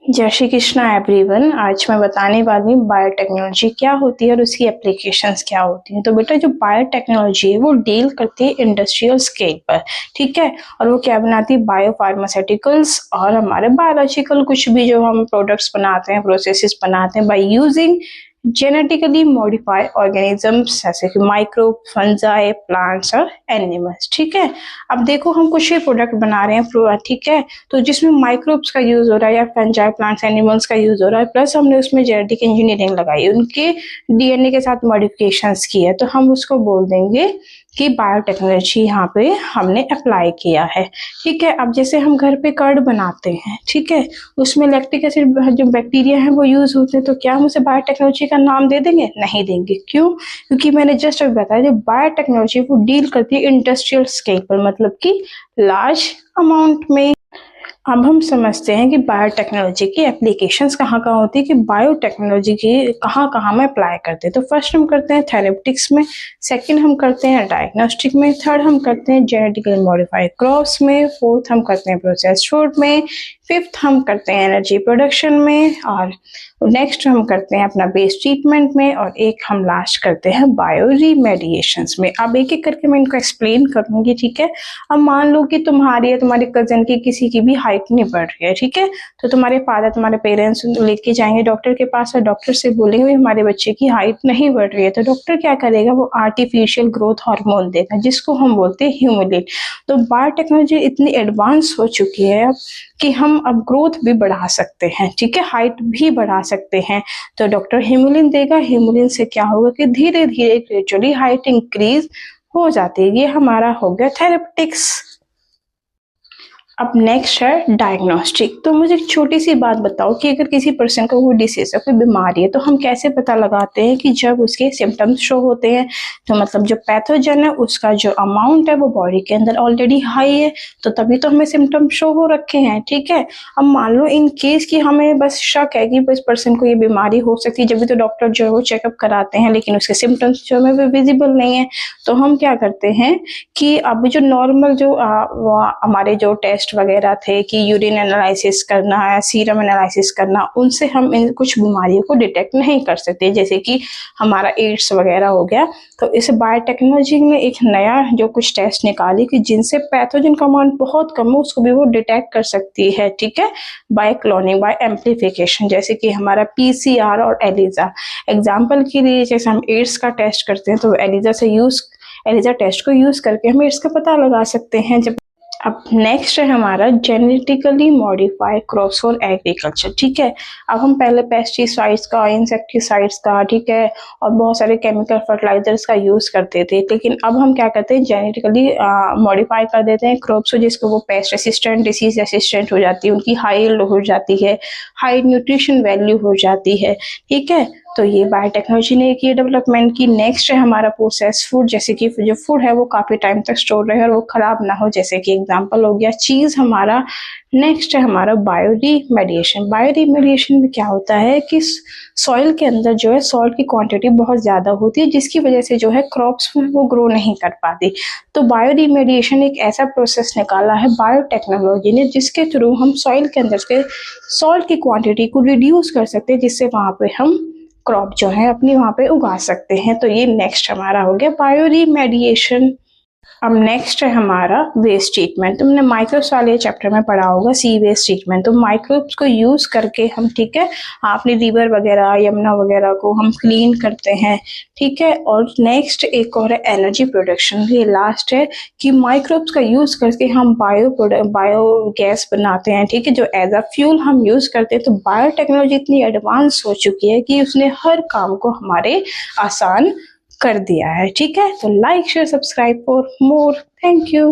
जय श्री कृष्णा एवरीवन। आज मैं बताने वाली हूँ बायोटेक्नोलॉजी क्या होती है और उसकी एप्लीकेशंस क्या होती हैं। तो बेटा जो बायोटेक्नोलॉजी है वो डील करती है इंडस्ट्रियल स्केल पर, ठीक है। और वो क्या बनाती है, बायो फार्मास्यूटिकल्स और हमारे बायोलॉजिकल कुछ भी जो हम प्रोडक्ट्स बनाते हैं, प्रोसेसेस बनाते हैं by using genetically modified organisms जैसे कि माइक्रो, फंजाई, प्लांट्स और एनिमल्स, ठीक है। अब देखो हम कुछ ही प्रोडक्ट बना रहे हैं, ठीक है, तो जिसमें माइक्रोब्स का यूज हो रहा है या फंजाई, प्लांट्स, एनिमल्स का यूज हो रहा है, प्लस हमने उसमें जेनेटिक इंजीनियरिंग लगाई, उनके डीएनए के साथ मॉडिफिकेशंस की है, तो हम उसको बोल देंगे कि बायोटेक्नोलॉजी यहाँ पे हमने अप्लाई किया है, ठीक है। अब जैसे हम घर पे कर्ड बनाते हैं, ठीक है, उसमें लैक्टिक एसिड जो बैक्टीरिया है वो यूज होते हैं, तो क्या हम उसे बायोटेक्नोलॉजी का नाम दे देंगे? नहीं देंगे। क्यों? क्योंकि मैंने जस्ट अभी बताया जो बायोटेक्नोलॉजी वो डील करती है इंडस्ट्रियल स्केल पर, मतलब कि लार्ज अमाउंट में। अब हम समझते हैं कि बायोटेक्नोलॉजी की एप्लीकेशंस कहाँ कहाँ होती है, कि बायोटेक्नोलॉजी की कहाँ कहाँ हम अप्लाई करते हैं। तो फर्स्ट हम करते हैं थेरेप्टिक्स में, सेकंड हम करते हैं डायग्नोस्टिक में, थर्ड हम करते हैं जेनेटिकली मॉडिफाइड क्रॉप्स में, फोर्थ हम करते हैं प्रोसेस्ड फूड में, फिफ्थ हम करते हैं एनर्जी प्रोडक्शन में, और नेक्स्ट हम करते हैं अपना बेस ट्रीटमेंट में, और एक हम लास्ट करते हैं बायो रिमेडिएशंस में। अब एक एक करके मैं इनको एक्सप्लेन करूंगी, ठीक है। अब मान लो कि तुम्हारी या तुम्हारे कजन की किसी की भी हाइट नहीं बढ़ रही है, ठीक है, तो तुम्हारे फादर, तुम्हारे पेरेंट्स लेके जाएंगे डॉक्टर के पास और डॉक्टर से बोलेंगे हमारे बच्चे की हाइट नहीं बढ़ रही है, तो डॉक्टर क्या करेगा, वो आर्टिफिशियल ग्रोथ हार्मोन देगा जिसको हम बोलते हैं ह्यूमुलिन। तो बायोटेक्नोलॉजी इतनी एडवांस हो चुकी है अब कि हम अब ग्रोथ भी बढ़ा सकते हैं, ठीक है, हाइट भी बढ़ा सकते हैं। तो डॉक्टर ह्यूमुलिन देगा, ह्यूमुलिन से क्या होगा कि धीरे धीरे ग्रेजुअली हाइट इंक्रीज हो जाती है। ये हमारा हो गया थेरेप्टिक्स। अब नेक्स्ट है डायग्नोस्टिक। तो मुझे एक छोटी सी बात बताओ कि अगर किसी पर्सन को कोई डिसीज है, कोई बीमारी है, तो हम कैसे पता लगाते हैं कि जब उसके सिम्टम्स शो होते हैं, तो मतलब जो पैथोजन है उसका जो अमाउंट है वो बॉडी के अंदर ऑलरेडी हाई है, तो तभी तो हमें सिम्टम्स शो हो रखे हैं, ठीक है। अब मान लो इन केस कि हमें बस शक है कि इस पर्सन को ये बीमारी हो सकती है, जब भी तो डॉक्टर जो है वो चेकअप कराते हैं, लेकिन उसके सिम्टम्स जो हमें विजिबल नहीं है, तो हम क्या करते हैं कि अब जो नॉर्मल जो हमारे जो टेस्ट वगैरह थे कि यूरिन एनालिसिस करना है, सीरम एनालिसिस करना, उनसे हम इन कुछ बीमारियों को डिटेक्ट नहीं कर सकते, जैसे कि हमारा एड्स वगैरह हो गया। तो इस बायोटेक्नोलॉजी में एक नया जो कुछ टेस्ट निकाली कि जिनसे पैथोजन का अमाउंट बहुत कम हो उसको भी वो डिटेक्ट कर सकती है, ठीक है, बाय क्लोनिंग, बाय एम्प्लीफिकेशन, जैसे कि हमारा पीसीआर और एलिजा। एग्जाम्पल के लिए जैसे हम एड्स का टेस्ट करते हैं तो एलिजा टेस्ट को यूज करके हम एड्स का पता लगा सकते हैं। जब अब नेक्स्ट है हमारा genetically modified crops for agriculture, ठीक है। अब हम पहले पेस्टिसाइड्स का, इंसेक्टिसाइड्स का, ठीक है, और बहुत सारे केमिकल फर्टिलाइजर्स का यूज करते थे, लेकिन अब हम क्या करते हैं, जेनेटिकली मॉडिफाई कर देते हैं क्रॉप्स को, जिसको वो पेस्ट रेसिस्टेंट, डिसीज रेसिस्टेंट हो जाती है, उनकी हाई हो जाती है, हाई न्यूट्रिशन वैल्यू हो जाती है, ठीक है। तो ये बायोटेक्नोलॉजी ने की डेवलपमेंट की। नेक्स्ट है हमारा प्रोसेस फूड, जैसे कि जो फूड है वो काफी टाइम तक स्टोर रहे और वो खराब ना हो, जैसे कि एग्जांपल हो गया चीज हमारा। नेक्स्ट है हमारा बायो रिमेडिएशन। बायो रिमेडिएशन में क्या होता है कि सॉइल के अंदर जो है सॉल्ट की क्वांटिटी बहुत ज्यादा होती है, जिसकी वजह से जो है क्रॉप्स वो ग्रो नहीं कर पाती। तो बायो रिमेडिएशन एक ऐसा प्रोसेस निकाला है बायोटेक्नोलॉजी ने जिसके थ्रू हम सॉइल के अंदर के सॉल्ट की क्वांटिटी को रिड्यूस कर सकते हैं, जिससे वहां पे हम क्रॉप जो है अपनी वहां पे उगा सकते हैं। तो ये नेक्स्ट हमारा हो गया बायो रिमेडिएशन। अब नेक्स्ट है हमारा वेस्ट ट्रीटमेंट। तुमने माइक्रोब्स वाले चैप्टर में पढ़ा होगा सी वेस्ट ट्रीटमेंट। तो माइक्रोब्स को यूज करके हम, ठीक है, अपनी रिवर वगैरह, यमुना वगैरह को हम क्लीन करते हैं, ठीक है। और नेक्स्ट एक और है एनर्जी प्रोडक्शन। ये लास्ट है कि माइक्रोब्स का यूज करके हम बायो गैस बनाते हैं, ठीक है, जो एज अ फ्यूल हम यूज करते हैं। तो बायोटेक्नोलॉजी इतनी एडवांस हो चुकी है कि उसने हर काम को हमारे आसान कर दिया है, ठीक है। तो like share subscribe for more. Thank you.